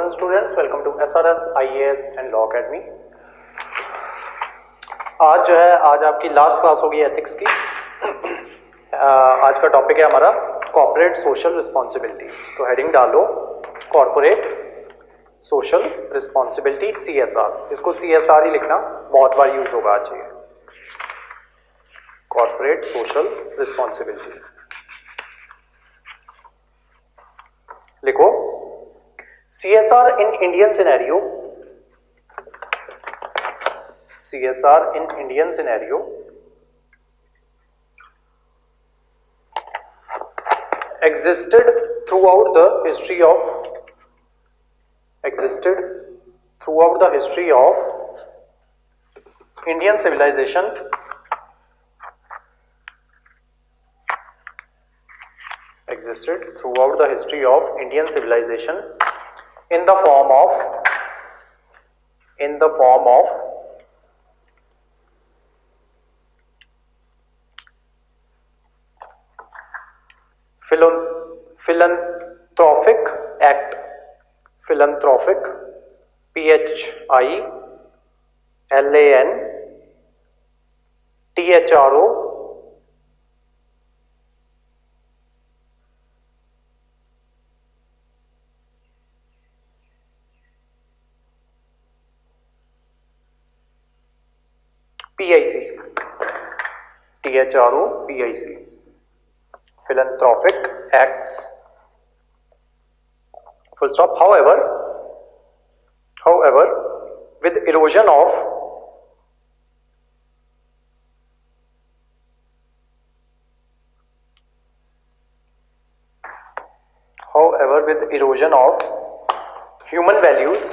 Afternoon students, welcome to SRS IAS and law academy. आज आपकी last class होगी ethics की। आज का टॉपिक है हमारा कॉर्पोरेट सोशल रिस्पॉन्सिबिलिटी। तो हेडिंग डालो कॉर्पोरेट सोशल रिस्पॉन्सिबिलिटी CSR। इसको CSR ही लिखना, बहुत बार यूज होगा आज ये। कॉर्पोरेट सोशल रिस्पॉन्सिबिलिटी लिखो। CSR in Indian scenario, CSR in Indian scenario existed throughout the history of Indian civilization, existed throughout the history of Indian civilization in the form of philanthropic act, philanthropic, PHILANTHRO PIC, philanthropic acts, full stop. However, with erosion of human values,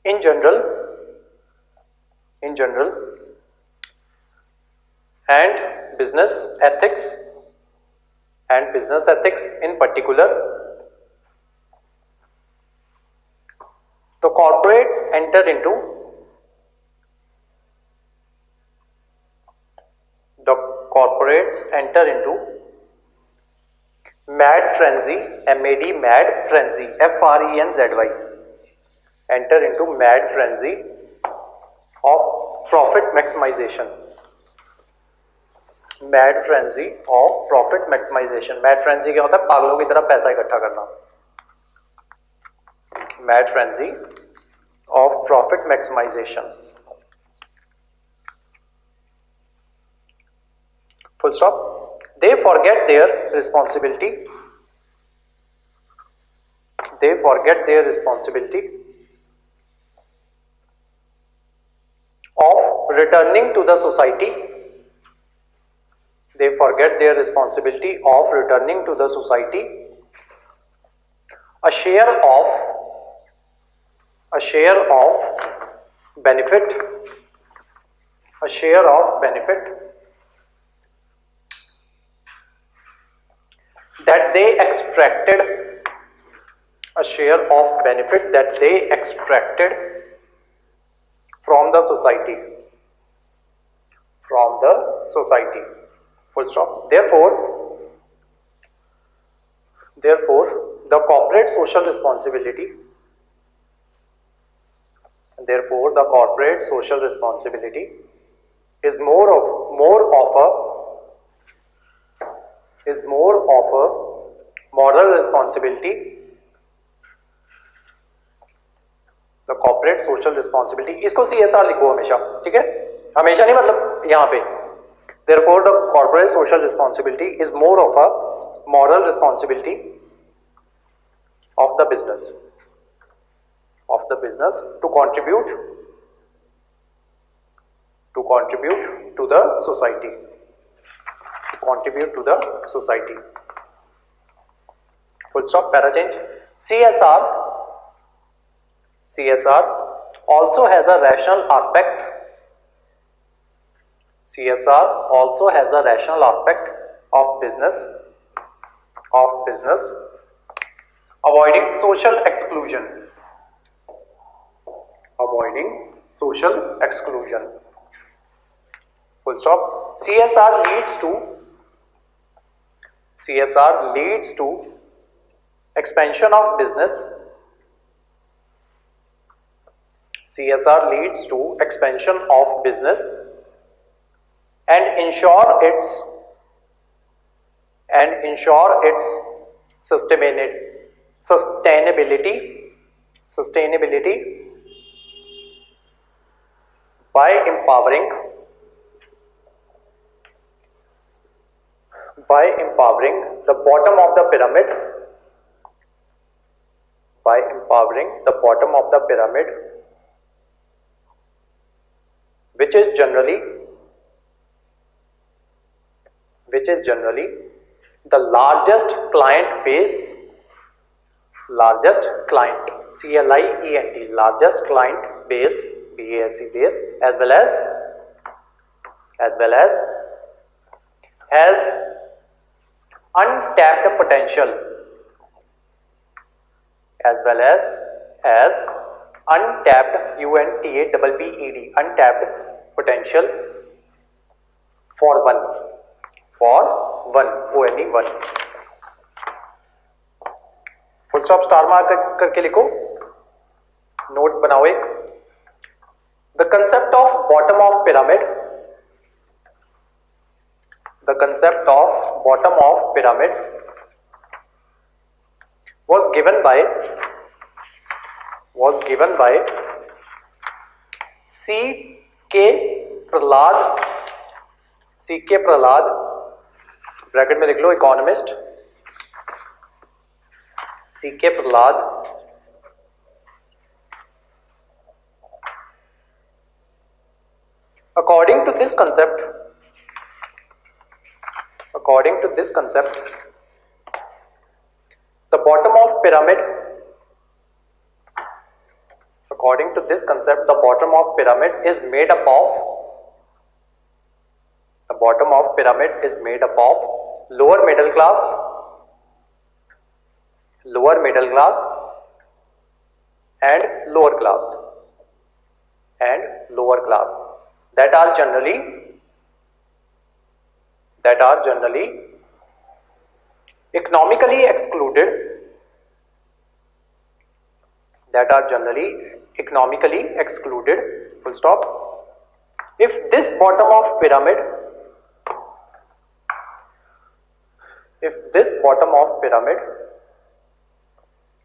in general and business ethics in particular, the corporates enter into mad frenzy, mad frenzy, FRENZY, enter into mad frenzy of profit maximization. Mad frenzy of profit maximization. Mad frenzy क्या होता है? पागलों की तरह पैसा इकट्ठा करना। Mad frenzy of profit maximization. Full stop. They forget their responsibility. Of returning to the society. They forget their responsibility of returning to the society a share of benefit, that they extracted, from the society. Full stop. Therefore, the corporate social responsibility is more of a moral responsibility. The corporate social responsibility, इसको CSR लिखो हमेशा, ठीक है? हमेशा नहीं, मतलब यहाँ पे। Therefore, the corporate social responsibility is more of a moral responsibility of the business to contribute to the society. Full stop. Para change. CSR also has a rational aspect. Of business, avoiding social exclusion. avoiding social exclusion. Full stop. CSR leads to expansion of business. CSR leads to expansion of business and ensure its sustainability by empowering the bottom of the pyramid, which is generally the largest client base, largest client base, base, as well as has untapped potential, untapped untapped potential for one only one. Full stop star mark करके लिखो, note बनाओ एक. The concept of bottom of pyramid, was given by C.K. Prahlad, bracket में लिख लो economist, C.K. Prahlad. According to this concept, the bottom of pyramid is made up of lower middle class and lower class that are generally economically excluded, full stop. If this bottom of pyramid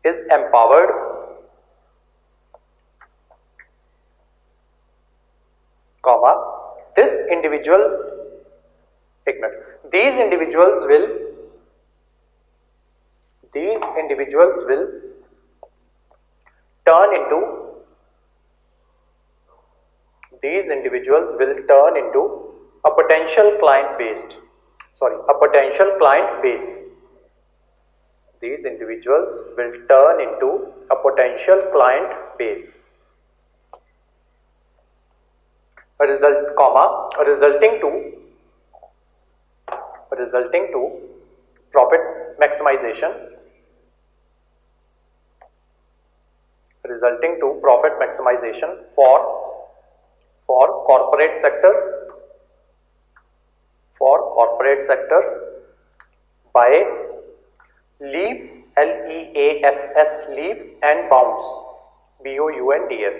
is empowered, comma, these individuals will turn into a potential client base. These individuals will turn into a potential client base, resulting to profit maximization, for corporate sector by leaps, LEAFS, leaps and bounds, BOUNDS.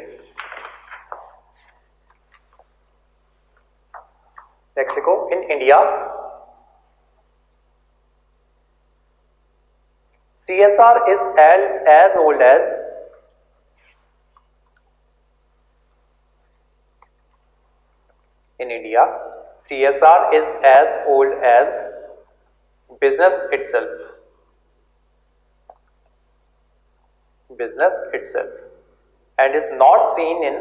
Next we go. In India, CSR is as old as business itself, and is not seen in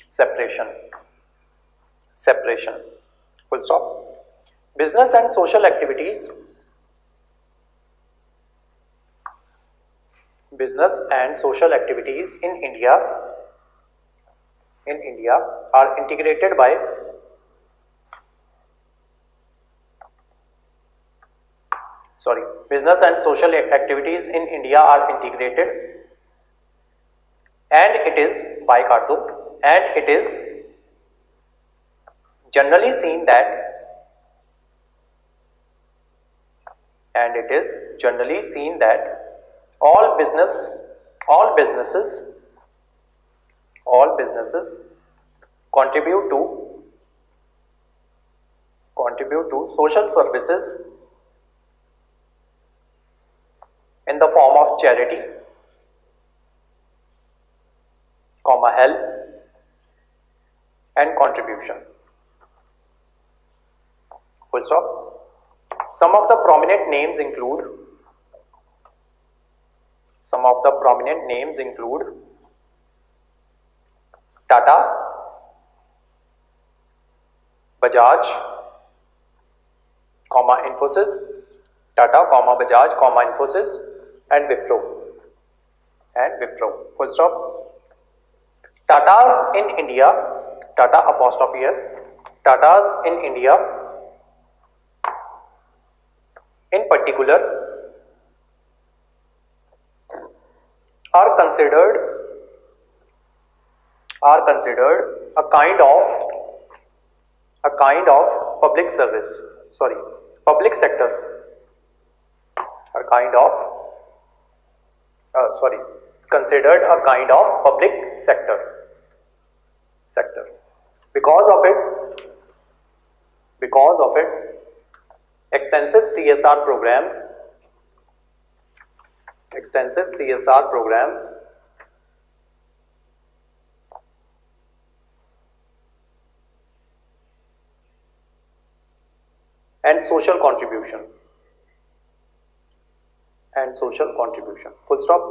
separation. Full stop. Business and social activities in India are integrated by business and social activities in India are integrated, and it is by Khartoum, and it is generally seen that all businesses contribute to social services in the form of charity, help and contribution. Full stop. Some of the prominent names include Tata, Bajaj, Infosys, Bajaj, Infosys, and Wipro. Full stop. Tatas in India, Tata apostrophe S, Tatas in India in particular are considered a kind of public service, public sector, considered a kind of public sector because of its extensive CSR programs, and social contribution. Full stop.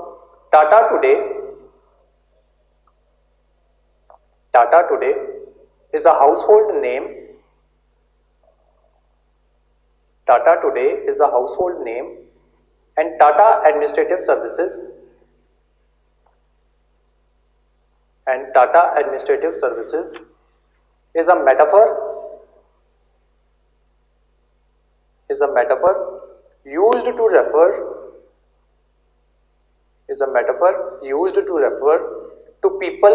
Tata today is a household name. And Tata Administrative Services is a metaphor used to refer to people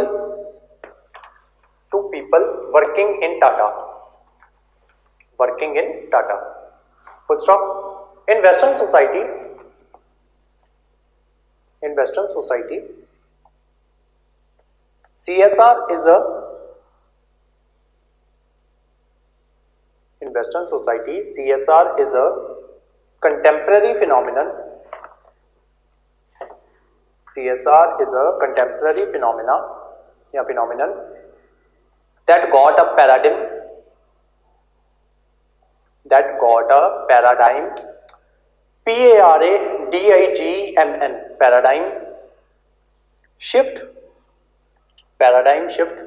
working in Tata. Full stop. In Western society, CSR is a contemporary phenomenon. Phenomenon that got a paradigm paradigm shift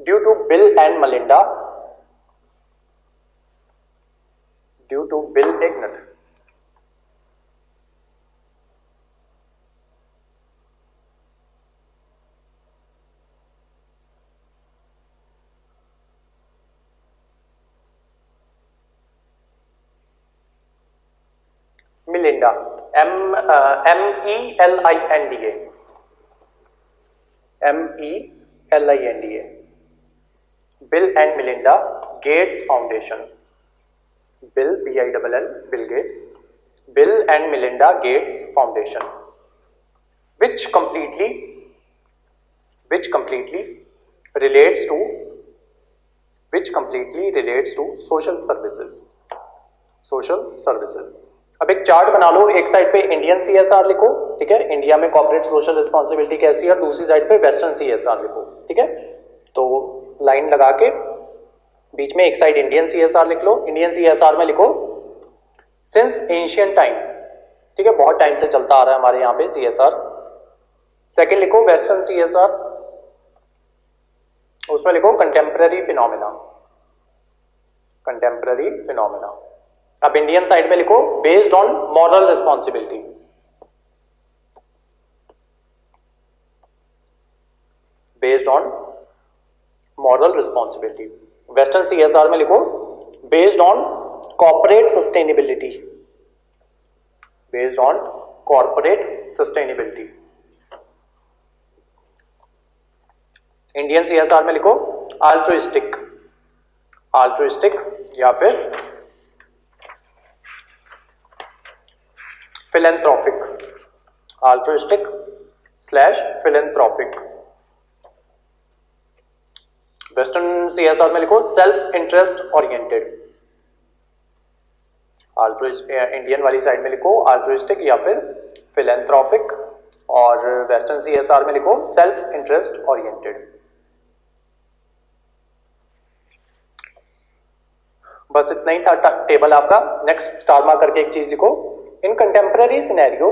due to Bill and Melinda Ignat. Melinda, MELINDA, Bill and Melinda Gates Foundation. Bill, BILL, Bill Gates, Bill and Melinda Gates Foundation, which completely relates to social services. अब एक chart बना लो, एक side पे Indian CSR लिखो, ठीक है, India में corporate social responsibility कैसी है, और दूसरी साइड पे वेस्टर्न CSR लिखो, ठीक है। तो लाइन लगा के बीच में एक साइड इंडियन CSR लिख लो, इंडियन CSR में लिखो सिंस एंशियंट टाइम, ठीक है, बहुत टाइम से चलता आ रहा है हमारे यहाँ पे CSR। सेकेंड लिखो वेस्टर्न CSR, उसमें लिखो कंटेम्पररी फिनोमेना। अब इंडियन साइड में लिखो based on moral responsibility. Western CSR में लिखो based on corporate sustainability. based on corporate sustainability. Indian CSR में लिखो altruistic, altruistic या फिर philanthropic, altruistic / philanthropic. Western CSR में लिखो सेल्फ इंटरेस्ट ओरिएंटेड, इंडियन वाली साइड में लिखो अल्ट्रुइस्टिक या फिर फिलेंथ्रोपिक, और वेस्टर्न CSR में लिखो सेल्फ इंटरेस्ट ओरिएंटेड. बस इतना ही था टेबल आपका. नेक्स्ट स्टार मार्क करके एक चीज लिखो. In contemporary scenario,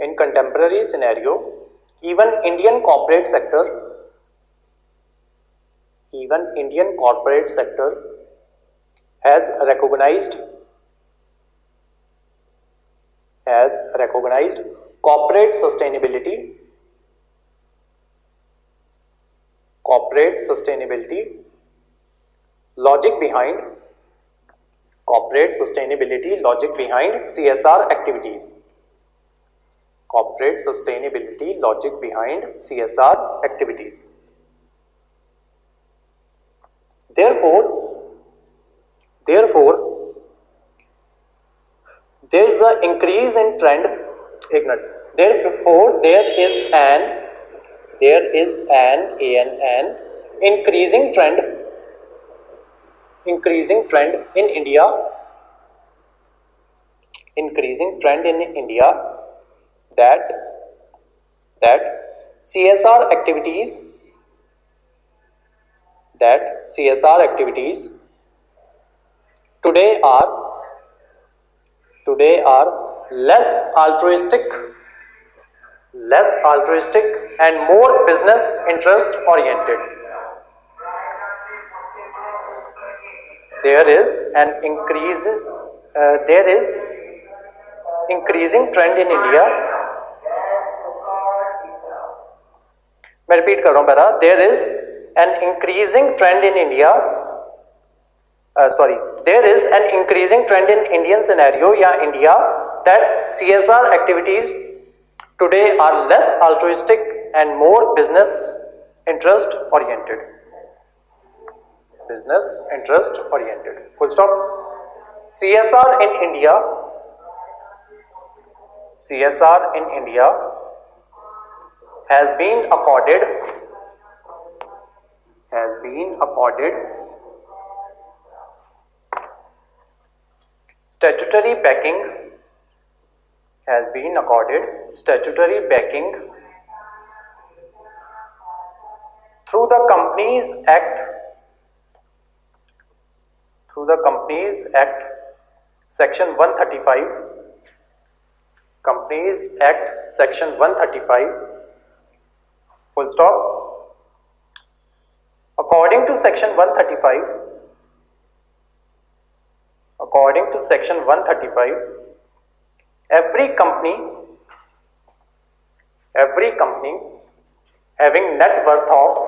in contemporary scenario even Indian corporate sector has recognized corporate sustainability logic behind CSR activities. Corporate sustainability logic behind CSR activities. Therefore, there is an increase in trend. Therefore, there is an increasing trend in India. That CSR activities today are less altruistic and more business interest oriented. There is increasing trend in India. मैं repeat कर रहा हूं पहला. There is an increasing trend in India. There is an increasing trend in Indian scenario या India that CSR activities today are less altruistic and more business interest oriented. Full stop. CSR in India has been accorded statutory backing through the Companies Act Section 135. Companies Act Section 135. Full stop. According to Section 135, every company having net worth of,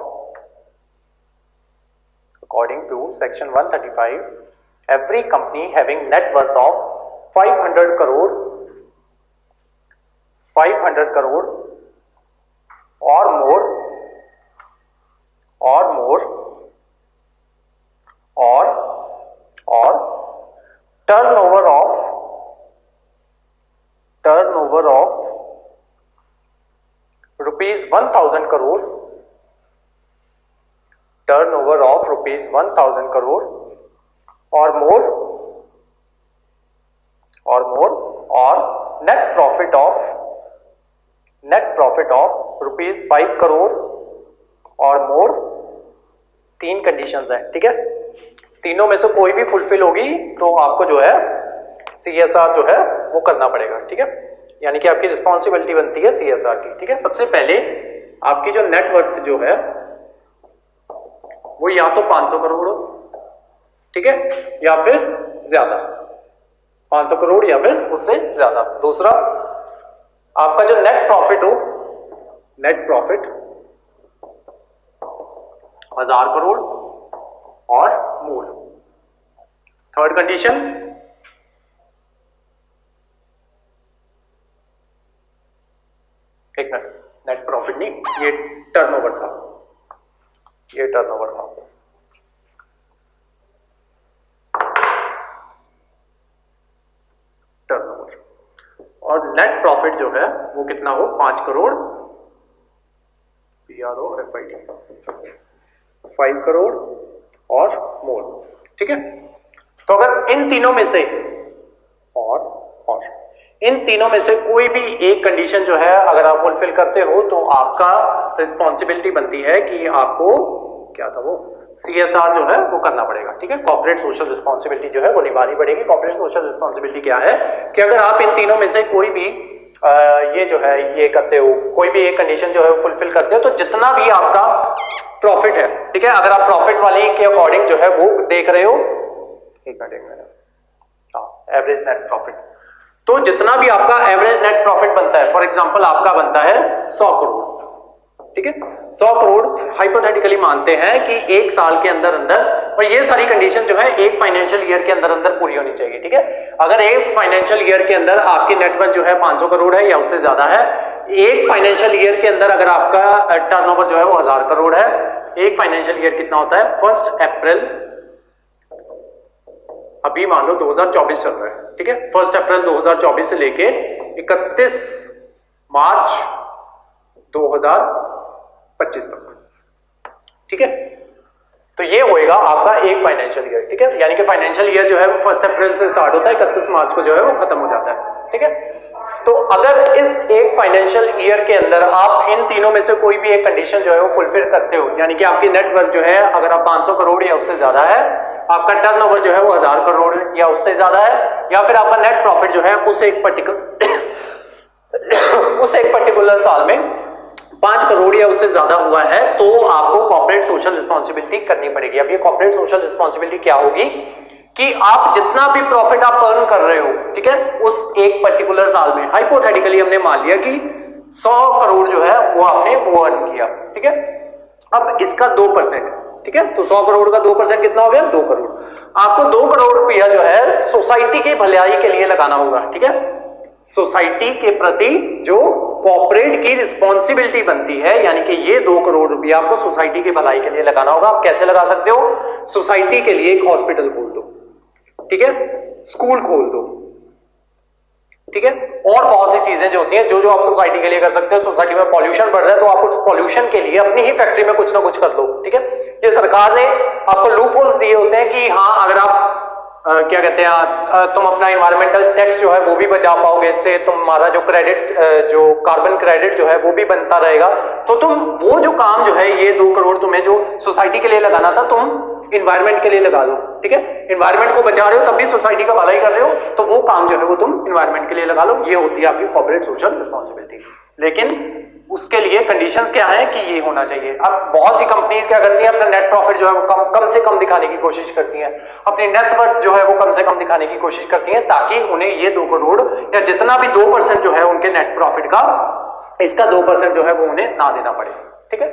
according to Section 135, every company having net worth of 500 crore or more or turnover of rupees 1000 crore or more or net profit of rupees 5 crore और मोर. 3 conditions हैं. ठीक है, तीनों में से कोई भी fulfil होगी तो आपको जो है CSR जो है वो करना पड़ेगा. ठीक है, यानी कि आपकी रिस्पॉन्सिबिलिटी बनती है CSR की. ठीक है, सबसे पहले आपकी जो नेटवर्थ जो है वो या तो 500 करोड़ हो, ठीक है, या फिर ज्यादा, 500 करोड़ या फिर उससे ज्यादा. दूसरा, आपका जो नेट प्रॉफिट हो, नेट प्रॉफिट 1000 करोड़ और मोर. थर्ड कंडीशन, एक मिनट, नेट प्रॉफिट नहीं, ये टर्नओवर था, ये टर्नओवर था। टर्नओवर और नेट प्रॉफिट जो है वो कितना हो, 5 करोड़, PROFIT 5 करोड़ और मोर, ठीक है। तो अगर इन तीनों में से और इन तीनों में से कोई भी एक कंडीशन जो है अगर आप फुलफिल करते हो तो आपका रिस्पॉन्सिबिलिटी बनती है कि आपको क्या था वो CSR जो है वो करना पड़ेगा, ठीक है। कॉर्पोरेट सोशल रिस्पॉन्सिबिलिटी जो है वो निभानी पड़ेगी। कॉर्पोरेट सोशल रिस्पॉन्सिबिलिटी क्या है कि अगर आप इन तीनों में से कोई भी ये जो है ये करते हो, कोई भी एक कंडीशन जो है वो फुलफिल करते हो, तो जितना भी आपका प्रॉफिट है, ठीक है, अगर आप प्रॉफिट वाली के अकॉर्डिंग जो है वो देख रहे हो, एक मिनट, एवरेज नेट प्रॉफिट, तो जितना भी आपका एवरेज नेट प्रॉफिट बनता है, फॉर एग्जांपल आपका बनता है 100 करोड़, ठीक है, 100 करोड़ हाइपोथेटिकली मानते हैं कि एक साल के अंदर अंदर, और ये सारी कंडीशन जो है एक फाइनेंशियल ईयर के अंदर अंदर पूरी होनी चाहिए, ठीक है। अगर एक फाइनेंशियल ईयर के अंदर आपकी नेटवर्थ जो है 500 करोड़ है या उससे ज्यादा है, एक फाइनेंशियल ईयर के अंदर अगर आपका टर्नओवर जो है वो 1000 करोड़ है, एक फाइनेंशियल ईयर कितना होता है, 1 अप्रैल, अभी मान लो 2024 चल रहा है, ठीक है, 1 अप्रैल 2024 से लेके 31 मार्च 2025 तक, ठीक है। तो ये होएगा आपका एक फाइनेंशियल ईयर, ठीक है, यानी कि फाइनेंशियल ईयर जो है वो 1 अप्रैल से स्टार्ट होता है, 31 मार्च को जो है वो खत्म हो जाता है, ठीक है। तो अगर इस एक फाइनेंशियल ईयर के अंदर आप इन तीनों में से कोई भी एक कंडीशन जो है वो फुलफिल करते हो, यानी कि आपकी नेटवर्थ जो है अगर आप 500 करोड़ या उससे ज्यादा है, आपका टर्नओवर जो है वो 1000 करोड़ या उससे ज्यादा है, या फिर आपका नेट प्रॉफिट जो है उस एक पर्टिकुलर साल में 5 करोड़ या उससे ज्यादा हुआ है, तो आपको कॉर्पोरेट सोशल रिस्पॉन्सिबिलिटी करनी पड़ेगी। अब ये कॉर्पोरेट सोशल रिस्पॉन्सिबिलिटी क्या होगी कि आप जितना भी प्रॉफिट आप अर्न कर रहे हो, ठीक है, उस एक पर्टिकुलर साल में, हाइपोथेटिकली हमने मान लिया कि 100 करोड़ जो है वो आपने वो अर्न किया, ठीक है। अब इसका 2%, ठीक है, तो 100 करोड़ का 2% कितना हो गया, 2 करोड़। आपको 2 करोड़ रुपया जो है सोसाइटी की भलाई के लिए लगाना होगा, ठीक है। सोसाइटी के प्रति जो कॉर्पोरेट की रिस्पॉन्सिबिलिटी बनती है, यानी कि ये 2 करोड़ रुपया आपको सोसाइटी की भलाई के लिए लगाना होगा। आप कैसे लगा सकते हो, सोसाइटी के लिए एक हॉस्पिटल खोल दो, ठीक है, स्कूल खोल दो, ठीक है, और बहुत सी चीजें जो होती हैं जो आप सोसाइटी के लिए कर सकते हो। सोसाइटी में पॉल्यूशन बढ़ रहा है तो आप उस पॉल्यूशन के लिए अपनी ही फैक्ट्री में कुछ ना कुछ कर लो, ठीक है। ये सरकार ने आपको लूप होल्स दिए होते हैं कि हाँ, अगर आप क्या कहते हैं, तुम अपना इन्वायरमेंटल टैक्स जो है वो भी बचा पाओगे, इससे तुम्हारा जो क्रेडिट, जो कार्बन क्रेडिट जो है वो भी बनता रहेगा, तो तुम वो जो काम जो है ये 2 करोड़ तुम्हें जो सोसाइटी के लिए लगाना था, तुम इन्वायरमेंट के लिए लगा दो, ठीक है। इन्वायरमेंट को बचा रहे हो तब भी सोसाइटी का भलाई कर रहे हो, तो वो काम जो है वो तुम इन्वायरमेंट के लिए लगा लो। ये होती है आपकी कॉर्पोरेट सोशल रिस्पॉन्सिबिलिटी। लेकिन उसके लिए कंडीशंस क्या है कि ये होना चाहिए। अब बहुत सी कंपनीज क्या करती हैं, अपना नेट प्रॉफिट जो है वो कम से कम दिखाने की कोशिश करती हैं, अपनी नेटवर्थ जो है वो कम से कम दिखाने की कोशिश करती हैं, ताकि उन्हें ये 2 करोड़ या जितना भी 2% जो है उनके नेट प्रॉफिट का, इसका 2% जो है वो उन्हें ना देना पड़े, ठीक है।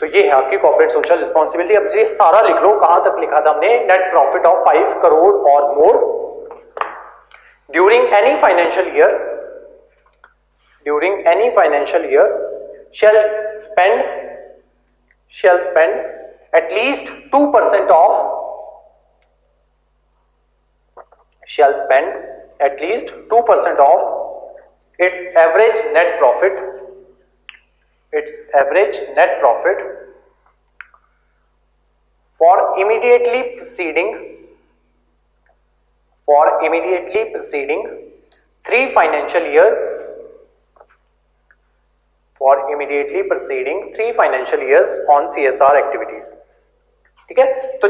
तो ये है आपकी कॉर्पोरेट सोशल रिस्पॉन्सिबिलिटी। अब ये सारा लिख लो, कहां तक लिखा था हमने, नेट प्रॉफिट ऑफ 5 करोड़ और मोर during any financial year, during any financial year shall spend at least 2% of its average net profit for immediately preceding 3 financial years on CSR activities, ठीक है। तो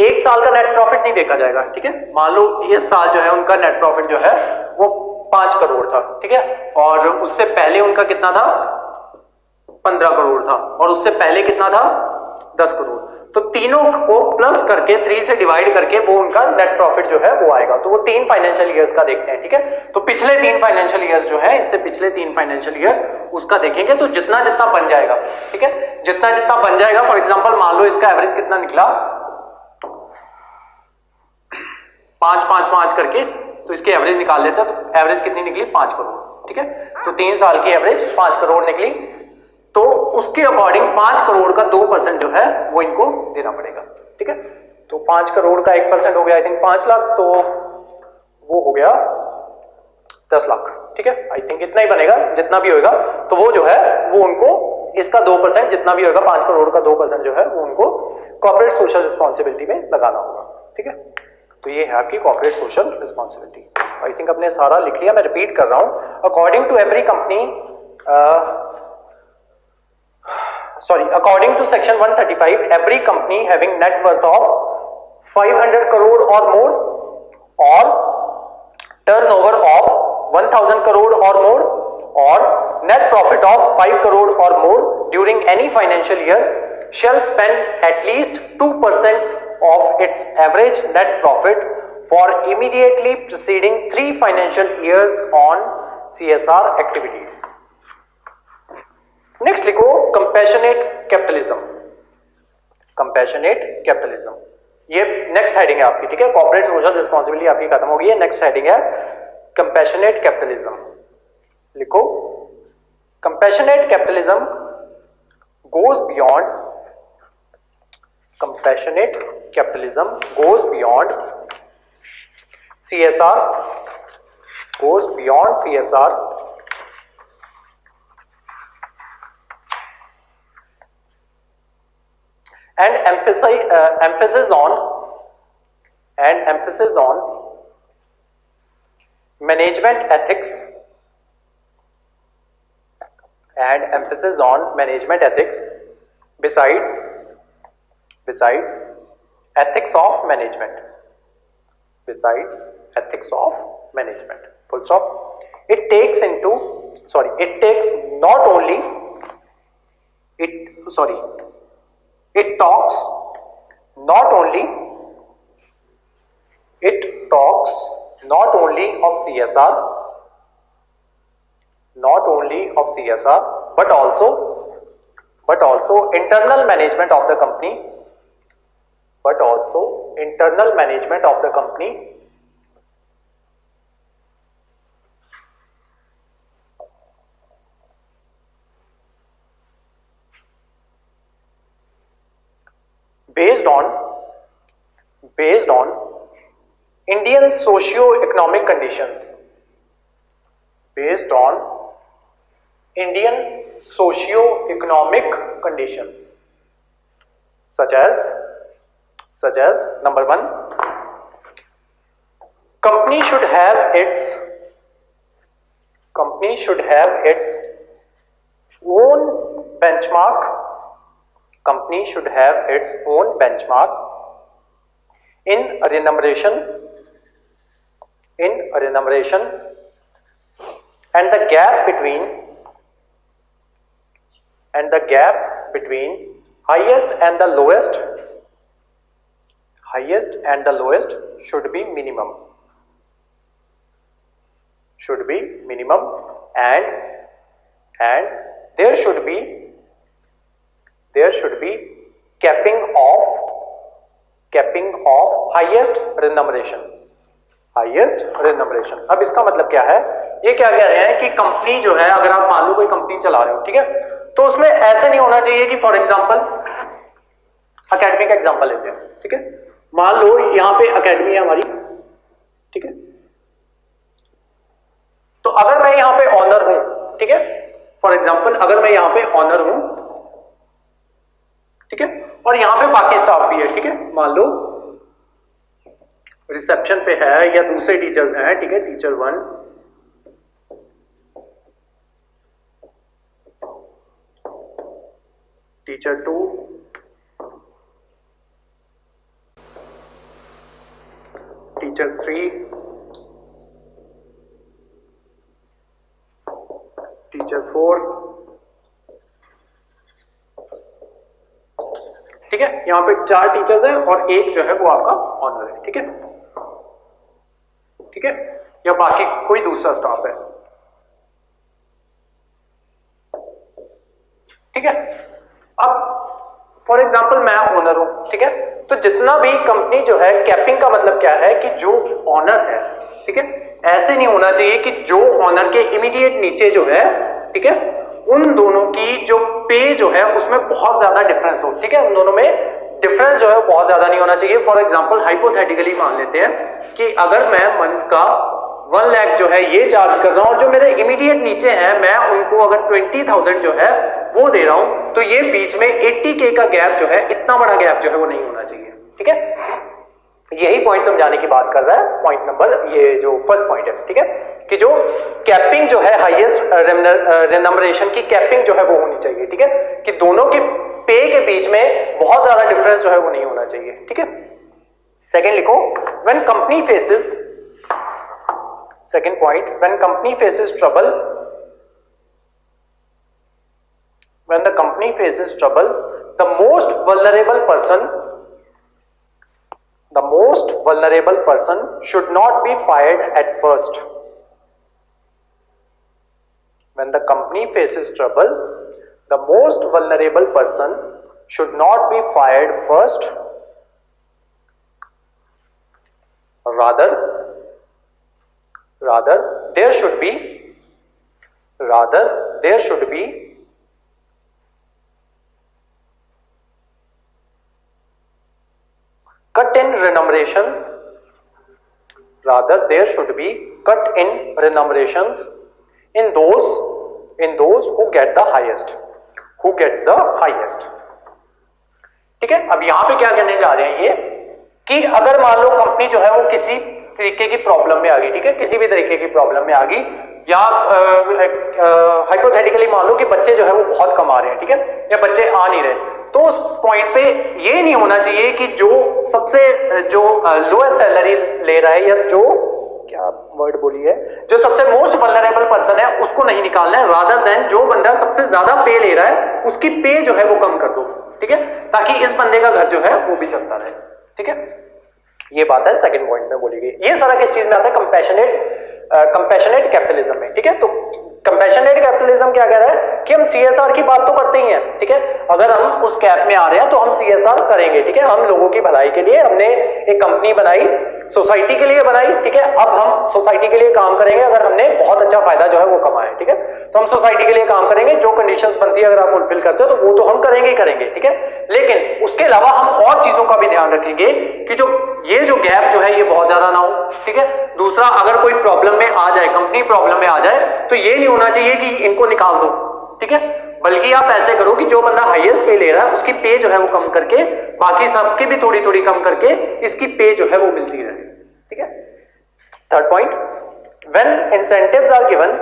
एक साल का नेट प्रॉफिट नहीं देखा जाएगा, ठीक है। मान लो इस साल जो है उनका नेट प्रॉफिट जो है वो 5 करोड़ था, ठीक है, और उससे पहले उनका कितना था, 15 करोड़ था, और उससे पहले कितना था, 10 करोड़। तो तीनों को प्लस करके 3 से डिवाइड करके वो उनका नेट प्रॉफिट जो है वो आएगा। तो वो 3 फाइनेंशियल ईयर्स का देखते हैं, ठीक है। तो पिछले 3 फाइनेंशियल ईयर्स जो है, इससे पिछले 3 फाइनेंशियल ईयर उसका देखेंगे, तो जितना जितना बन जाएगा, ठीक है, जितना जितना बन जाएगा। फॉर एग्जांपल मान लो इसका एवरेज कितना निकला, 5 5 5 करके, तो इसकी एवरेज निकाल लेते हैं, तो एवरेज कितनी निकली, 5 करोड़। ठीक है। तो 3 साल की एवरेज 5 करोड़ निकली, तो उसके अकॉर्डिंग 5 करोड़ का 2% जो है वो इनको देना पड़ेगा, ठीक है। तो 5 करोड़ का 1% हो गया आई थिंक 5 लाख, तो वो हो गया 10 लाख, ठीक है। आई थिंक इतना ही बनेगा, जितना भी होगा तो वो जो है वो उनको इसका 2% जितना भी होगा 5 करोड़ का 2% जो है वो उनको कॉर्पोरेट सोशल रिस्पॉन्सिबिलिटी में लगाना होगा, ठीक है। तो ये है आपकी corporate social responsibility. I think अपने सारा लिख लिया, मैं रिपीट कर रहा हूं। According to every company, according to section 135, every company having net worth of 500 crore or more or turnover of 1000 crore or more or net profit of 5 crore or more during any financial year shall spend at least 2% of its average net profit for immediately preceding 3 financial years on CSR activities. Next लिखो compassionate capitalism. Compassionate capitalism ये next heading है आपकी, ठीक है। Corporate social responsibility आपकी खत्म हो गई है, नेक्स्ट हेडिंग है कंपैशनेट कैपिटलिज्म। लिखो compassionate capitalism goes beyond, compassionate capitalism goes beyond CSR, goes beyond CSR and emphasis on management ethics besides ethics of management, full stop. It takes not only it talks not only of CSR, but also internal management of the company, based on Indian socio-economic conditions, such as number 1, company should have its own benchmark, in remuneration and the gap between highest and the lowest should be minimum, and there should be capping of highest remuneration. अब इसका मतलब क्या है, ये क्या कह रहे हैं कि कंपनी जो है, अगर आप मान लो कोई कंपनी चला रहे हो, ठीक है, तो उसमें ऐसे नहीं होना चाहिए कि फॉर एग्जांपल एकेडमिक एग्जांपल लेते हैं, ठीक है। मान लो यहां पे एकेडमी है हमारी, ठीक है, तो अगर मैं यहां पे ऑनर हूं, ठीक है, फॉर एग्जांपल अगर मैं यहां पे ऑनर हूं, ठीक है, और यहां पे बाकी स्टाफ भी है, ठीक है, मान लो रिसेप्शन पे है या दूसरे टीचर्स हैं, ठीक है, टीचर 1, टीचर 2, टीचर 3, टीचर 4, ठीक है, यहां पे 4 टीचर्स हैं और एक जो है वो आपका ऑनर है, ठीक है, या बाकी कोई दूसरा स्टाफ है, ठीक है। अब फॉर एग्जांपल मैं ओनर हूं, ठीक है, तो जितना भी कंपनी जो है, कैपिंग का मतलब क्या है कि जो ऑनर है, ठीक है, ऐसे नहीं होना चाहिए कि जो ऑनर के इमीडिएट नीचे जो है, ठीक है, उन दोनों की जो पे जो है उसमें बहुत ज्यादा डिफरेंस हो, ठीक है, उन दोनों में डिफरेंस जो है बहुत ज्यादा नहीं होना चाहिए। फॉर एग्जांपल हाइपोथेटिकली मान लेते हैं कि अगर मैं मंथ का 1 लाख जो है ये चार्ज कर रहा हूं और जो मेरे इमीडिएट नीचे है मैं उनको अगर 20,000 जो है वो दे रहा हूं, तो ये बीच में 80K का गैप जो है, इतना बड़ा गैप जो है वो नहीं होना चाहिए, ठीक है। यही पॉइंट समझाने की बात कर रहा है, पॉइंट नंबर, ये जो फर्स्ट पॉइंट है, ठीक है, कि जो कैपिंग जो है हाईएस्ट रेम्यूनरेशन की कैपिंग जो है वो होनी चाहिए, ठीक है, कि दोनों के पे के बीच में बहुत ज्यादा डिफरेंस जो है वो नहीं होना चाहिए, ठीक है। सेकेंड लिखो, when company faces, second point, when company faces trouble, when the company faces trouble, the most vulnerable person should not be fired at first. When the company faces trouble, the most vulnerable person should not be fired first. Rather there should be cut in remunerations, rather there should be cut in remunerations in those who get the highest, ठीक है। अब यहां पे क्या कहने जा रहे हैं ये, कि अगर मान लो कंपनी जो है वो किसी तरीके की प्रॉब्लम में आ गई, ठीक है, किसी भी तरीके की प्रॉब्लम में आ गई, या हाइपोथेटिकली मान लो कि बच्चे जो है वो बहुत कम आ रहे हैं, ठीक है, या बच्चे आ नहीं रहे, तो उस पॉइंट पे ये नहीं होना चाहिए कि जो सबसे जो लोएस्ट सैलरी ले रहा है, या जो क्या वर्ड बोली है, जो सबसे मोस्ट वल्नरेबल पर्सन है उसको नहीं निकालना है, रादर देन जो बंदा सबसे ज्यादा पे ले रहा है उसकी पे जो है वो कम कर दो, ठीक है, ताकि इस बंदे का घर जो है वो भी चलता रहे, ठीक है। ये बात है सेकंड पॉइंट में बोली गई। ये सारा किस चीज में आता है, कंपैशनेट कैपिटलिज्म में, ठीक है। तो कंपैशनेट कैपिटलिज्म क्या कह रहा है कि हम सीएसआर की बात तो करते ही हैं, ठीक है, अगर हम उस कैप में आ रहे हैं तो हम सीएसआर करेंगे, ठीक है, हम लोगों की भलाई के लिए हमने एक कंपनी बनाई, सोसाइटी के लिए बनाई, ठीक है, अब हम सोसाइटी के लिए काम करेंगे, अगर हमने बहुत अच्छा फायदा जो है वो कमाया, ठीक है, तो हम सोसाइटी के लिए काम करेंगे, जो कंडीशंस बनती है अगर आप फुलफिल करते हो तो वो तो हम करेंगे ही करेंगे, ठीक है, लेकिन उसके अलावा हम और चीजों का भी ध्यान रखेंगे कि जो गैप जो है ये बहुत ज्यादा ना हो, ठीक है। दूसरा, अगर कोई प्रॉब्लम में आ जाए, कंपनी प्रॉब्लम में आ जाए, तो ये नहीं होना चाहिए कि इनको निकाल दो, ठीक है, बल्कि आप ऐसे करो कि जो बंदा हाईएस्ट पे ले रहा है उसकी पे जो है वो कम करके, बाकी सबके भी थोड़ी थोड़ी कम करके इसकी पे जो है वो मिलती रहे, ठीक है। Third point, when incentives are given,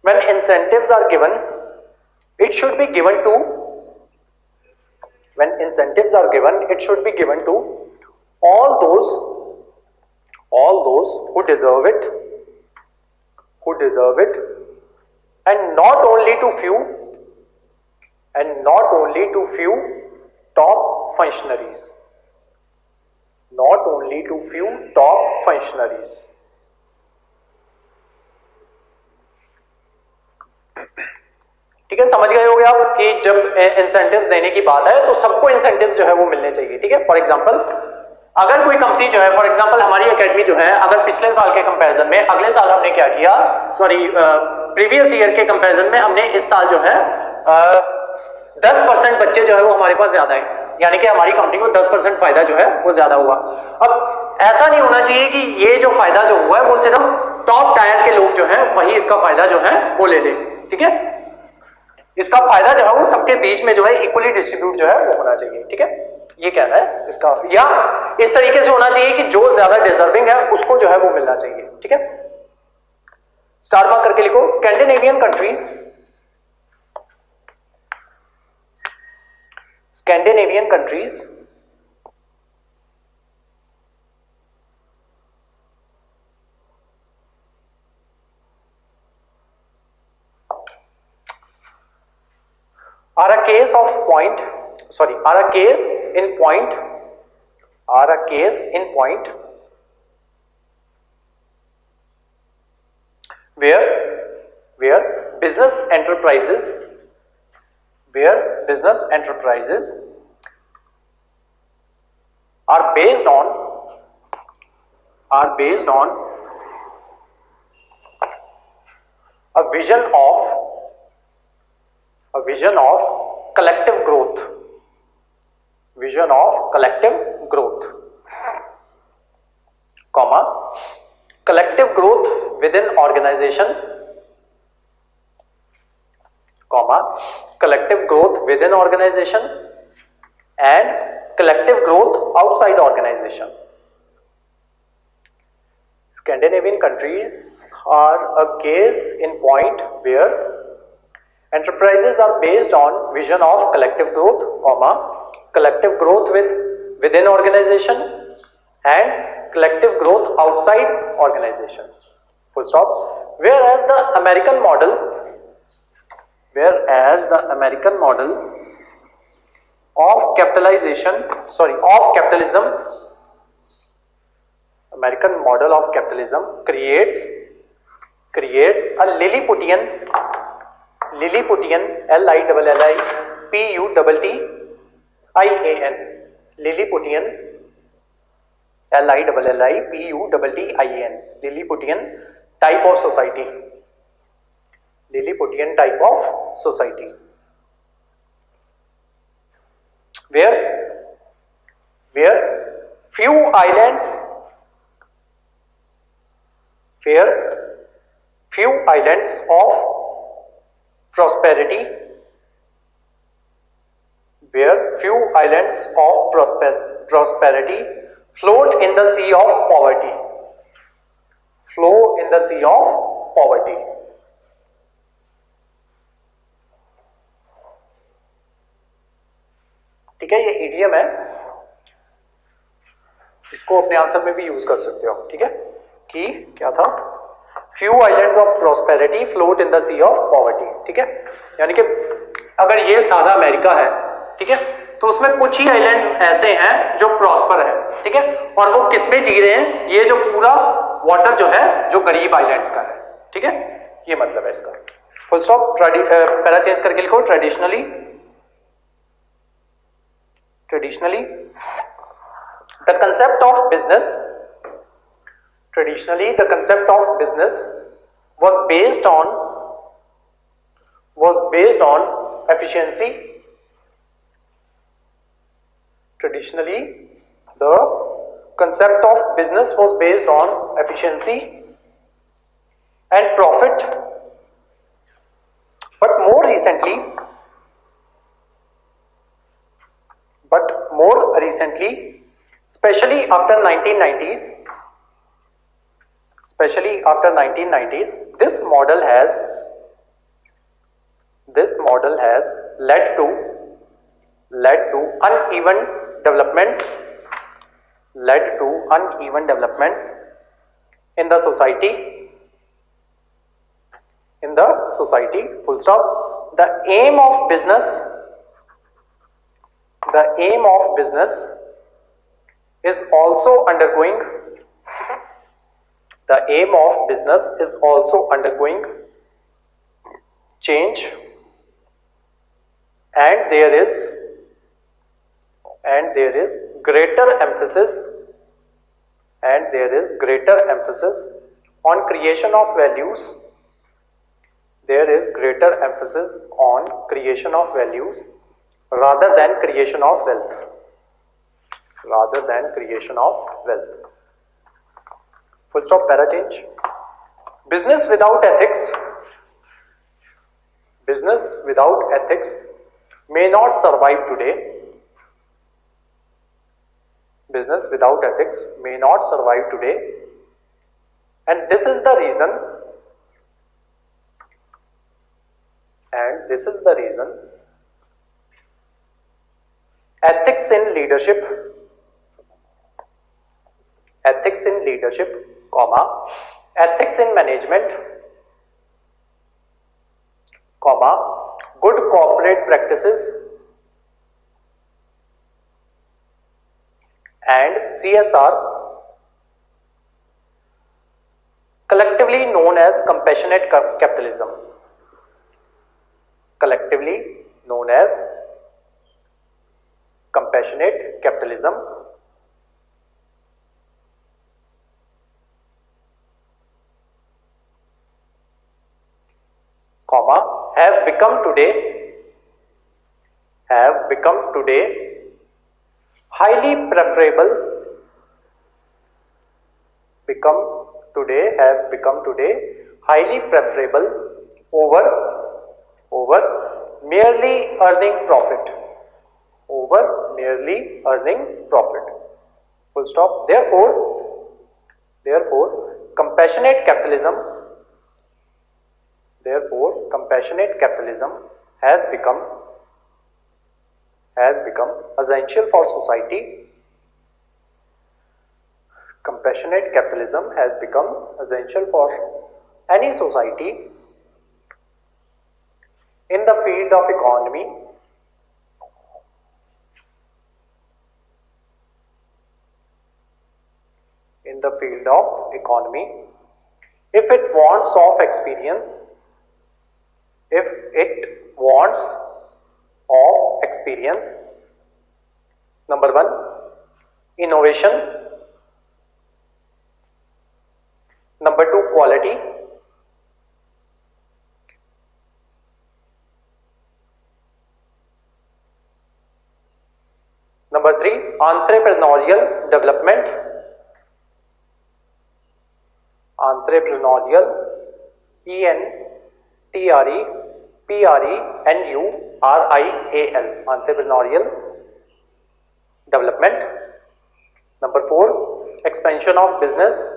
when incentives are given, it should be given to, when incentives are given, it should be given to all those who deserve it, and not only to few top functionaries, ठीक है। समझ गए होगे आप कि जब incentives देने की बात है तो सबको इंसेंटिव्स जो है वो मिलने चाहिए, ठीक है। फॉर एग्जांपल, अगर कोई कंपनी जो है, फॉर एग्जांपल हमारी एकेडमी जो है, अगर पिछले साल के कंपैरिजन में अगले साल हमने क्या किया, प्रीवियस ईयर के कंपैरिजन में हमने इस साल जो है 10% बच्चे जो है वो हमारे पास ज्यादा है, यानी कि हमारी कंपनी को 10% फायदा जो है वो ज्यादा हुआ। अब ऐसा नहीं होना चाहिए कि ये जो फायदा जो हुआ है वो सिर्फ टॉप टायर के लोग जो है वही इसका फायदा जो है वो ले ले, ठीक है। इसका फायदा जो है वो सबके बीच में जो है इक्वली डिस्ट्रीब्यूट जो है वो होना चाहिए, ठीक है, ये कहना है इसका। या इस तरीके से होना चाहिए कि जो ज्यादा डिजर्विंग है उसको जो है वो मिलना चाहिए, ठीक है। स्टार मार्क करके लिखो, Scandinavian countries are a case in point where business enterprises are based on are based on a vision of collective growth, comma, collective growth within organization, comma, collective growth within organization and collective growth outside organization. Scandinavian countries are a case in point where enterprises are based on vision of collective growth, comma, collective growth within organization and collective growth outside organization. Full stop. Whereas the American model of capitalism, American model of capitalism creates a Lilliputian, Lilliputian, Lilliputian, Lilliputian type of society, where few islands of prosperity, float in the sea of poverty, ठीक है, ये idiom है, इसको अपने answer में भी use कर सकते हो, ठीक है, कि क्या था, few islands of prosperity float in the sea of poverty, ठीक है, यानी कि अगर ये सादा अमेरिका है, ठीक है, तो उसमें कुछ ही आइलैंड्स ऐसे हैं जो प्रॉस्पर है, ठीक है, और वो किसमें जी रहे हैं, ये जो पूरा वाटर जो है जो गरीब आइलैंड्स का है, ठीक है, ये मतलब है इसका। Full stop. पैरा चेंज करके लिखो, traditionally the concept of business was based on efficiency. Traditionally the concept of business was based on efficiency and profit, but more recently, especially after 1990s, this model has led to uneven developments in the society, full stop. The aim of business is also undergoing change, and there is greater emphasis on creation of values. Rather than creation of wealth. Full stop, para change. Business without ethics may not survive today. And this is the reason ethics in leadership, comma, ethics in management, comma, good corporate practices and CSR, collectively known as compassionate capitalism, comma, have become today highly preferable, have become today highly preferable over merely earning profit, full stop. Therefore compassionate capitalism has become essential for society. Compassionate capitalism has become essential for any society in the field of economy, if it wants of experience, number one, innovation, number two, quality, number three, entrepreneurial development, entrepreneurial, entrepreneurial development. Number four, expansion of business.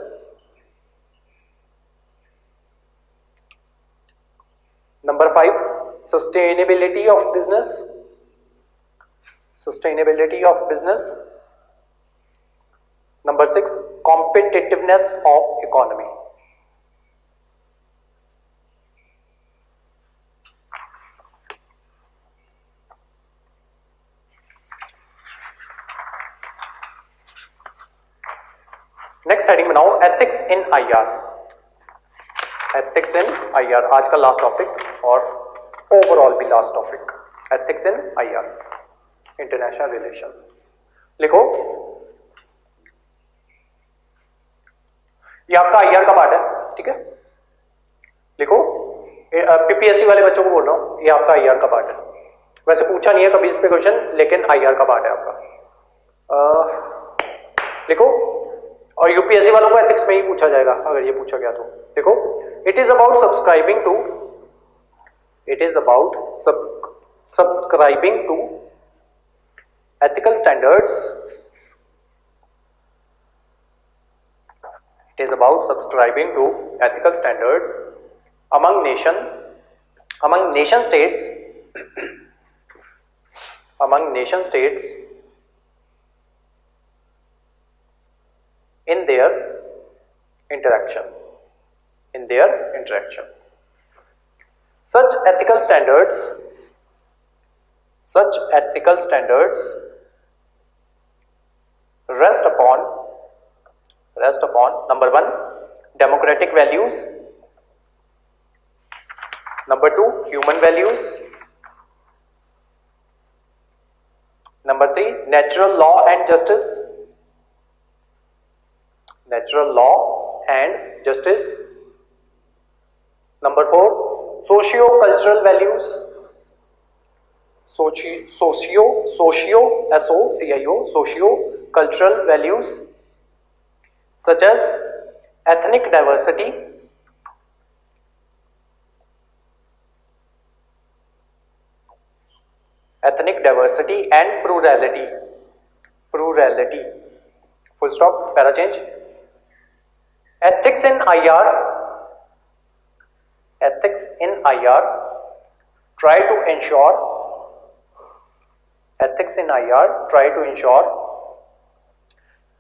Number five, sustainability of business. Number six, competitiveness of economy. नेक्स्ट heading बनाओ, ethics in IR. Ethics in IR आज का last topic और overall भी last topic, ethics in IR, international relations. लिखो, ये आपका IR का पार्ट है, ठीक है। लिखो, पीपीएससी वाले बच्चों को बोल रहा हूं, ये आपका आईआर का पार्ट है। वैसे पूछा नहीं है कभी इस पे क्वेश्चन, लेकिन आईआर का पार्ट है आपका। लिखो, और यूपीएससी वालों को एथिक्स में ही पूछा जाएगा अगर ये पूछा गया तो। देखो, it is about subscribing to ethical standards. It is about subscribing to ethical standards among nation states in their interactions. Such ethical standards rest upon number one, democratic values, number two, human values, number three, natural law and justice, number four, socio-cultural values, socio-cultural values such as ethnic diversity, and plurality, full stop, para change. Ethics in IR try to ensure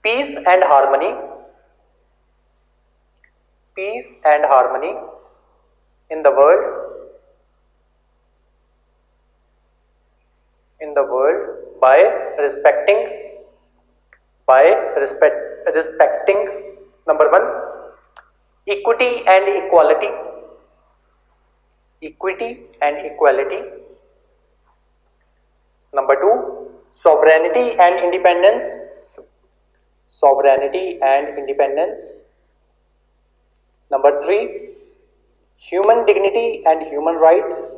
peace and harmony in the world by respecting number one, equity and equality, number two, sovereignty and independence, number three, human dignity and human rights,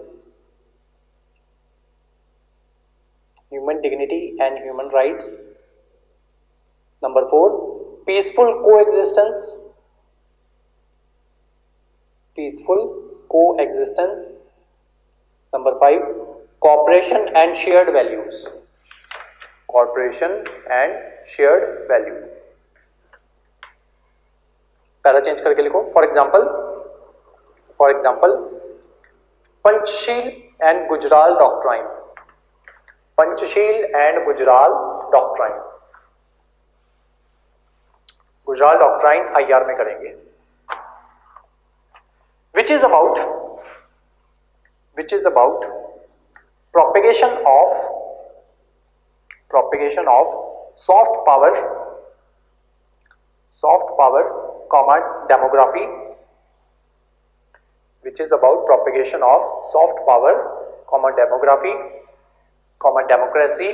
human dignity and human rights. Number 4, peaceful coexistence, peaceful coexistence. Number 5, cooperation and shared values, cooperation and shared values. Para change करके लिखो. For example Panchsheel and Gujral doctrine, Panchsheel and Gujral doctrine. Gujral doctrine IR में करेंगे. which is about propagation of soft power comma demography, which is about propagation of soft power comma demography comma democracy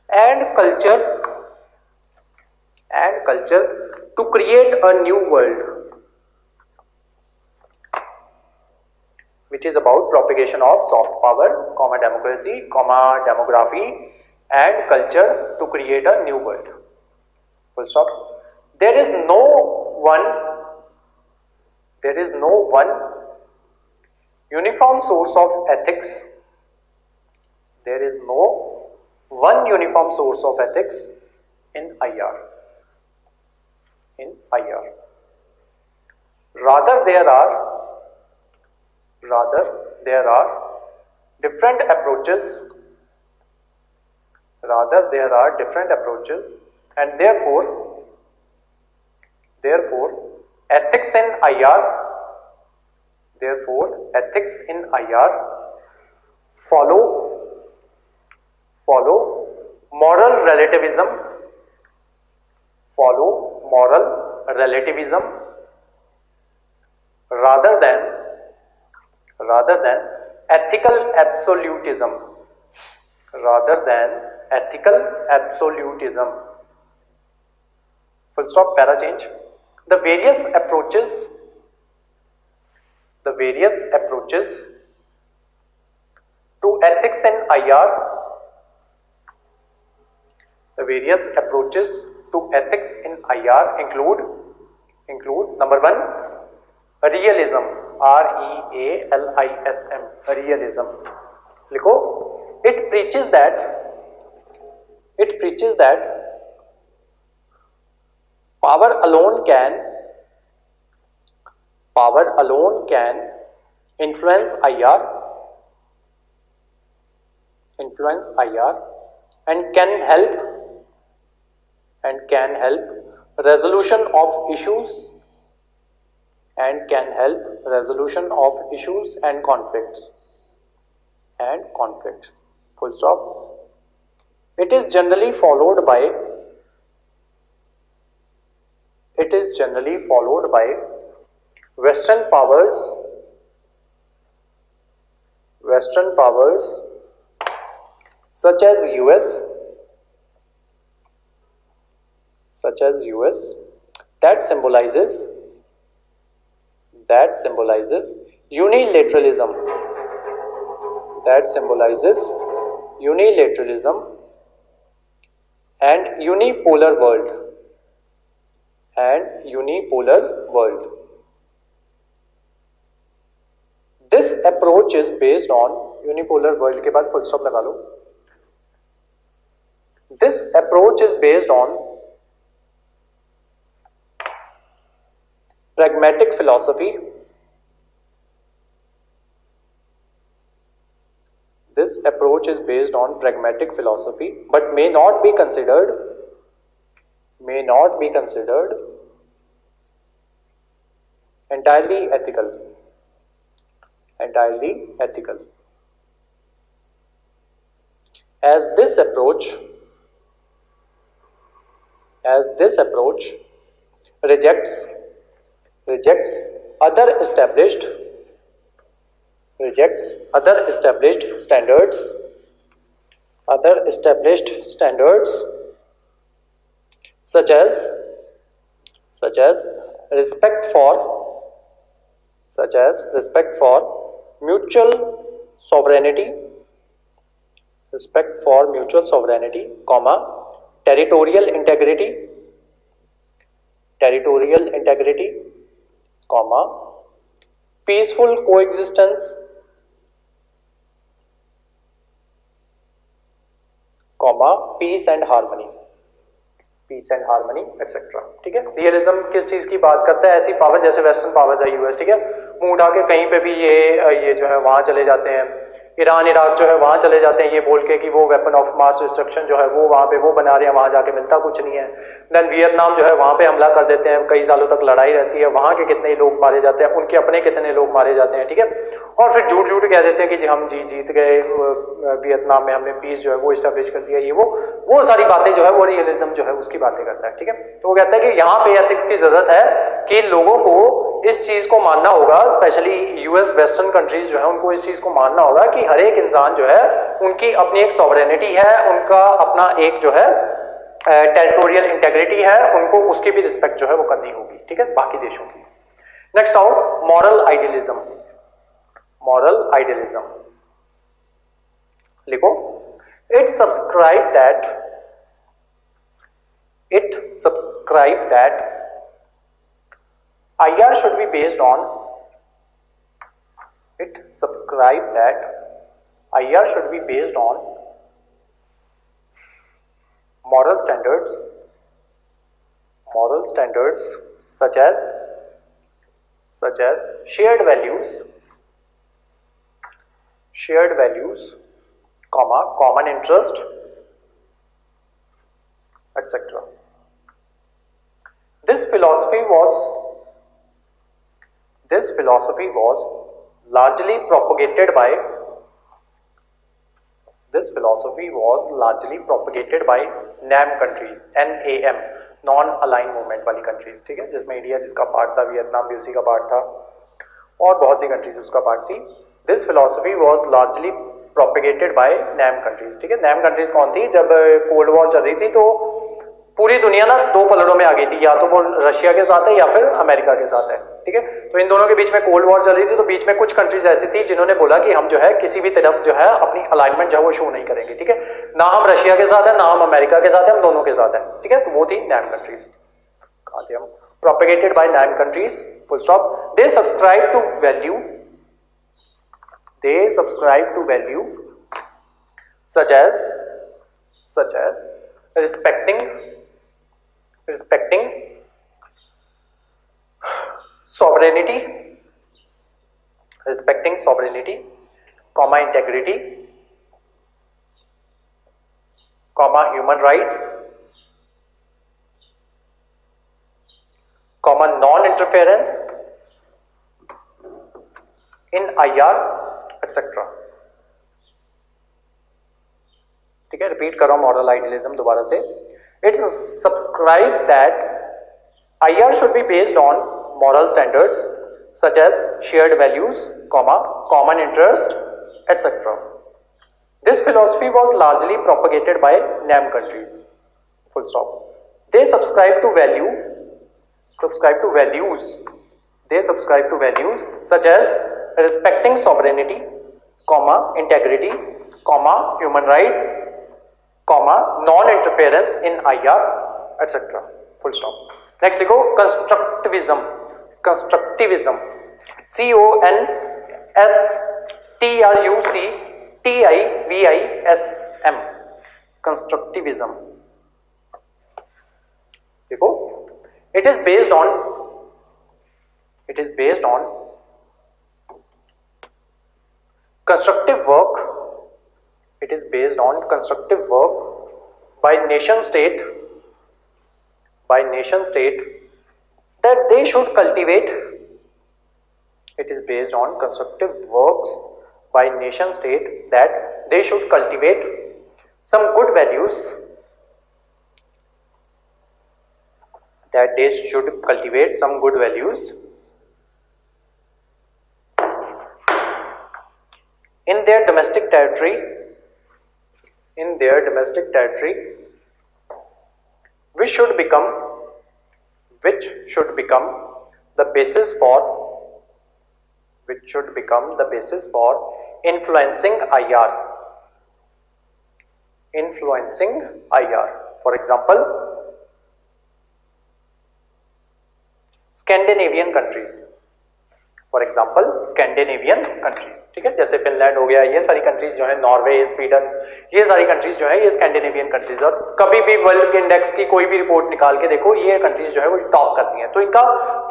and culture to create a new world, which is about propagation of soft power comma democracy comma demography and culture to create a new world. Full stop. There is no one uniform source of ethics. There is no one uniform source of ethics in IR. Rather there are different approaches. And therefore ethics in IR follow moral relativism rather than ethical absolutism. Full stop. Para change. The various approaches to ethics in IR. The various approaches to ethics in IR include number 1, realism, REALISM, realism. लिखो. It preaches that power alone can influence IR and can help resolution of issues and conflicts. Full stop. It is generally followed by Western powers such as US that symbolizes unilateralism and unipolar world. This approach is based on unipolar world के बाद full stop लगा लो. This approach is based on pragmatic philosophy. But may not be considered entirely ethical. As this approach rejects other established standards such as respect for, such as respect for mutual sovereignty, respect for mutual sovereignty, comma, territorial integrity, territorial integrity, comma, peaceful coexistence, comma, peace and harmony, peace and harmony etcetera. ठीक है, realism किस चीज की बात करता है? ऐसी power जैसे वेस्टर्न पावर्स है यूएस, ठीक है, मुंह उठा के कहीं पे भी ये जो है वहां चले जाते हैं, ईरान इराक जो है वहां चले जाते हैं ये बोल के कि वो वेपन ऑफ मास डिस्ट्रक्शन जो है वो वहां पे वो बना रहे हैं, वहां जाके मिलता कुछ नहीं है। देन वियतनाम जो है वहां पे हमला कर देते हैं, कई सालों तक लड़ाई रहती है, वहां के कितने लोग मारे जाते हैं, उनके अपने कितने लोग मारे जाते हैं। ठीक है, और फिर झूठ झूठ कह देते हैं कि जी हम जीत गए, वियतनाम में हमने पीस जो है वो इस्टेब्लिश कर दिया, ये वो सारी बातें जो है वो रियलिज्म जो है उसकी बातें करता है। ठीक है, तो वो कहता है कि यहाँ पे एथिक्स की जरूरत है कि लोगों को इस चीज को मानना होगा, स्पेशली यूएस वेस्टर्न कंट्रीज जो है उनको इस चीज को मानना होगा कि हर एक इंसान जो है उनकी अपनी एक सॉवरेनिटी है, उनका अपना एक जो है टेरिटोरियल इंटेग्रिटी है, उनको उसकी भी रिस्पेक्ट जो है वो करनी होगी। ठीक है, बाकी देशों की। नेक्स्ट आओ मॉरल आइडियलिज्म। मॉरल आइडियलिज्म लिखो, it subscribe that IR should be based on, it subscribe that IR should be based on moral standards such as shared values, comma, common interest, etc. This philosophy was largely propagated by NAM countries, NAM, non align movement वाली countries. ठीक है, जिसमें India जिसका part था, Vietnam भी उसी का part था, और बहुत सी कंट्रीज उसका पार्ट थी। This philosophy was largely propagated by NAM countries. ठीक है, नैम कंट्रीज कौन थी? जब कोल्ड वॉर चल रही थी तो पूरी दुनिया ना दो पलड़ों में आ गई थी, या तो वो रशिया के साथ है या फिर अमेरिका के साथ है। ठीक है, तो इन दोनों के बीच में कोल्ड वॉर चल रही थी, तो बीच में कुछ कंट्रीज ऐसी थी जिन्होंने बोला कि हम जो है किसी भी तरफ जो है अपनी अलाइनमेंट जो है वो शो नहीं करेंगे। ठीक है, ना हम रशिया के साथ है ना हम अमेरिका के साथ है, हम दोनों के साथ है। ठीक है, तो वो थी नैम कंट्रीज। कहाँ थे हम? Propagated by NAM countries, full stop. They subscribe to value such as respecting sovereignty, comma, integrity, comma, human rights, comma, non-interference in IR, etc. ठीक है, रिपीट कर रहा हूं मॉरल आइडियलिज्म दोबारा से। It's subscribe that IR should be based on moral standards such as shared values, comma, common interest, etc. This philosophy was largely propagated by NAM countries, full stop. They subscribe to values such as respecting sovereignty, comma, integrity, comma, human rights, comma, non-interference in IR, etc. Full stop. Next लिखो constructivism, CONSTRUCTIVISM, constructivism. देखो, it is based on constructive work by nation state that they should cultivate. It is based on constructive works by nation state that they should cultivate some good values, in their domestic territory, which should become the basis for which should become the basis for influencing IR. Influencing IR. For example, Scandinavian countries. For example Scandinavian countries, ठीक है, जैसे Finland हो गया, ये सारी countries जो है, Norway, Sweden, ये सारी कंट्रीज जो है ये स्कैंडिनेवियन कंट्रीज। और कभी भी वर्ल्ड इंडेक्स की कोई भी रिपोर्ट निकाल के देखो, ये कंट्रीज जो है वो टॉप करती हैं। तो इनका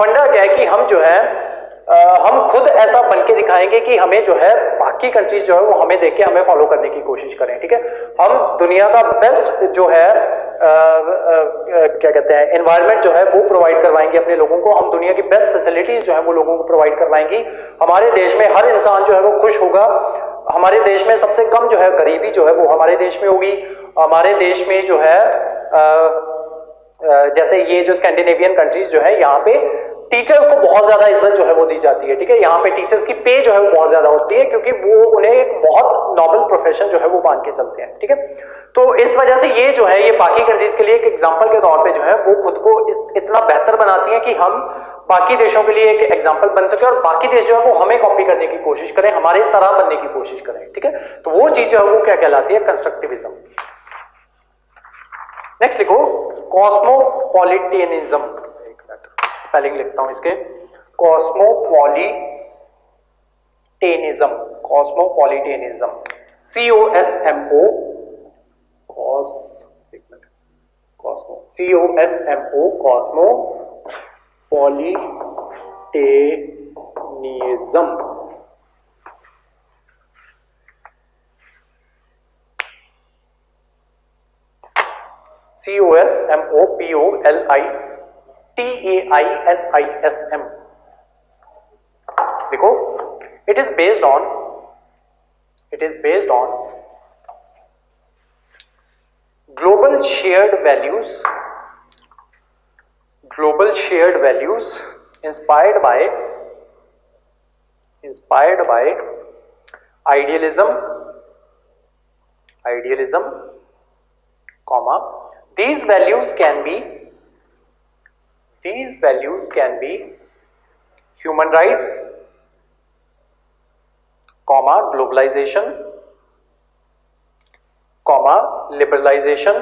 फंडा क्या है कि हम जो है हम खुद ऐसा बन के दिखाएंगे कि हमें जो है बाकी कंट्रीज जो है वो हमें देख के हमें फॉलो करने की कोशिश करें, ठीक है। हम दुनिया का बेस्ट जो है क्या कहते हैं एनवायरनमेंट जो है वो प्रोवाइड करवाएंगे अपने लोगों को। हम दुनिया की बेस्ट फैसिलिटीज जो है वो लोगों को प्रोवाइड करवाएंगी। हमारे देश में हर इंसान जो है वो खुश होगा। हमारे देश में सबसे कम जो है गरीबी जो है वो हमारे देश में होगी। हमारे देश में जो है जैसे ये जो स्कैंडिनेवियन कंट्रीज जो है यहाँ पे टीचर्स को बहुत ज्यादा इज्जत जो है वो दी जाती है, ठीक है। यहाँ पे टीचर्स की पे जो है वो बहुत ज्यादा होती है क्योंकि वो उन्हें एक बहुत नोबल प्रोफेशन जो है वो मान के चलते हैं, ठीक है। तो इस वजह से ये जो है ये बाकी कंट्रीज के लिए एक एग्जांपल के तौर पे जो है वो खुद को इतना बेहतर बनाती है कि हम बाकी देशों के लिए एक एग्जांपल बन सके और बाकी देश जो है वो हमें कॉपी करने की कोशिश करें, हमारे तरह बनने की कोशिश करें, ठीक है। तो वो चीज जो है वो क्या कहलाती है, कंस्ट्रक्टिविज्म। नेक्स्ट लिखो कॉस्मोपॉलिटेनिज्म। स्पेलिंग लिखता हूं इसके, कॉस्मोपॉलिटेनिज्म, कॉस्मोपॉलिटेनिज्म, COSMO, कॉस्मो, COSMO, कॉस्मोपॉलिटेनिज्म। COSMOPOLITANISM। देखो, it is based on global shared values inspired by idealism, comma, these values can be human rights, comma, globalization, comma, liberalization,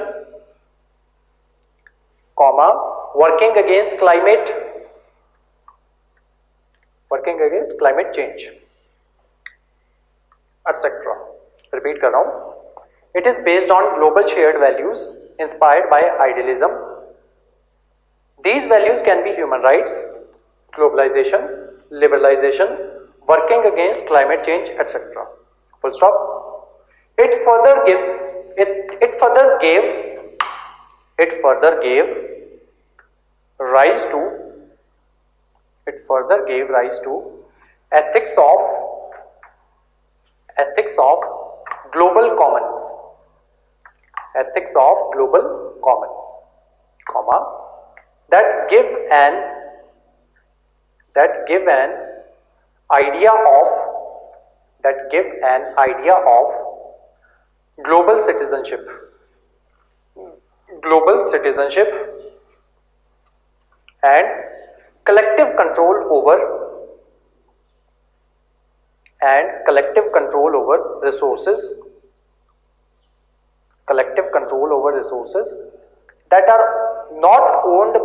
comma, working against climate change, etc. Repeat कर रहा हूं, it is based on global shared values inspired by idealism. These values can be human rights, globalization, liberalization, working against climate change, etc. Full stop. It further gave rise to ethics of global commons, comma, that give an idea of global citizenship and collective control over resources that are not owned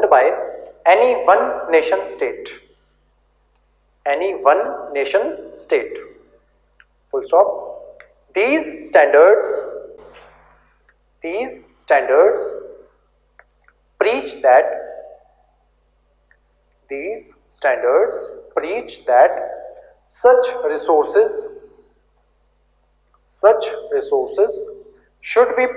by any one nation state. Full stop. These standards preach that such resources should be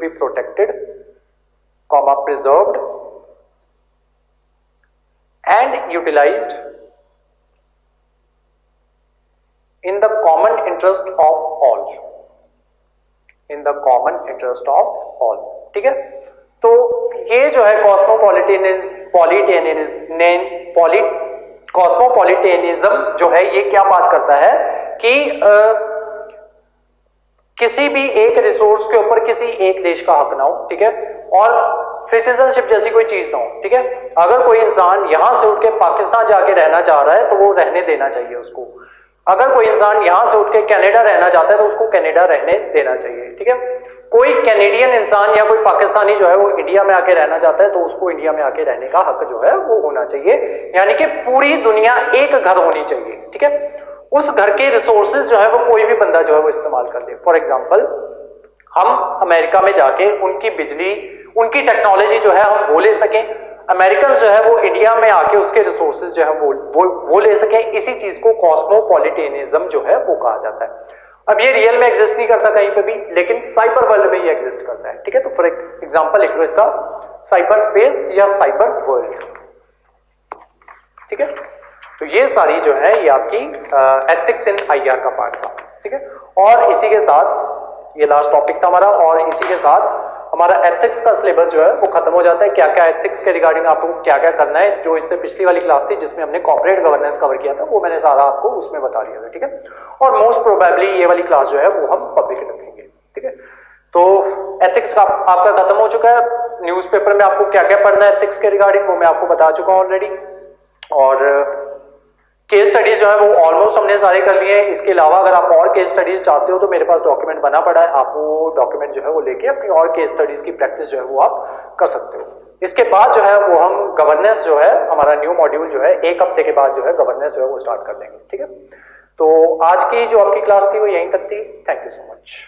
protected, comma, preserved and utilized in the common interest of all. ठीक है। तो ये जो है कॉस्मोपॉलिटेनिज्म जो है ये क्या बात करता है किसी भी एक रिसोर्स के ऊपर किसी एक देश का हक ना हो, ठीक है, और सिटीजनशिप जैसी कोई चीज ना हो, ठीक है। अगर कोई इंसान यहां से उठ के पाकिस्तान जाके रहना चाह रहा है तो वो रहने देना चाहिए उसको। अगर कोई इंसान यहां से उठ के कनाडा रहना चाहता है तो उसको कनाडा रहने देना चाहिए, ठीक है। कोई कैनेडियन इंसान या कोई पाकिस्तानी जो है वो इंडिया में आके रहना चाहता है तो उसको इंडिया में आके रहने का हक जो है वो होना चाहिए। यानी कि पूरी दुनिया एक घर होनी चाहिए, ठीक है। उस घर के रिसोर्सेज जो है वो कोई भी बंदा जो है वो इस्तेमाल कर ले। फॉर एग्जांपल, हम अमेरिका में जाके उनकी बिजली, उनकी टेक्नोलॉजी जो है हम वो ले सकें, अमेरिकन जो है वो इंडिया में आके उसके रिसोर्सेज जो है वो ले सकें। इसी चीज को कॉस्मोपॉलिटेनिज्म जो है वो कहा जाता है। अब ये रियल में एग्जिस्ट नहीं करता कहीं पे भी, लेकिन साइबर वर्ल्ड में ये एग्जिस्ट करता है, ठीक है। तो फॉर एग्जांपल लिख लो इसका, साइबर स्पेस या साइबर वर्ल्ड, ठीक है। तो ये सारी जो है ये आपकी एथिक्स इन आईआर का पार्ट था, ठीक है। और इसी के साथ ये लास्ट टॉपिक था हमारा, और इसी के साथ हमारा एथिक्स का सिलेबस जो है वो खत्म हो जाता है। क्या क्या एथिक्स के रिगार्डिंग आपको क्या क्या करना है, जो इससे पिछली वाली क्लास थी जिसमें हमने कॉर्पोरेट गवर्नेंस कवर किया था, वो मैंने सारा आपको उसमें बता दिया था, ठीक है। और मोस्ट प्रोबेबली ये वाली क्लास जो है वो हम पब्लिक रखेंगे, ठीक है। तो एथिक्स का आपका खत्म हो चुका है। न्यूज़पेपर में आपको क्या क्या पढ़ना है एथिक्स के रिगार्डिंग वो मैं आपको बता चुका हूँ ऑलरेडी। और केस स्टडीज जो है वो ऑलमोस्ट हमने सारे कर लिए हैं। इसके अलावा अगर आप और केस स्टडीज चाहते हो तो मेरे पास डॉक्यूमेंट बना पड़ा है, आप वो डॉक्यूमेंट जो है वो लेके अपनी और केस स्टडीज की प्रैक्टिस जो है वो आप कर सकते हो। इसके बाद जो है वो हम गवर्नेंस जो है, हमारा न्यू मॉड्यूल जो है 1 हफ्ते के बाद जो है गवर्नेंस जो है वो स्टार्ट कर देंगे, ठीक है। तो आज की जो आपकी क्लास थी वो यहीं तक थी। Thank you so much.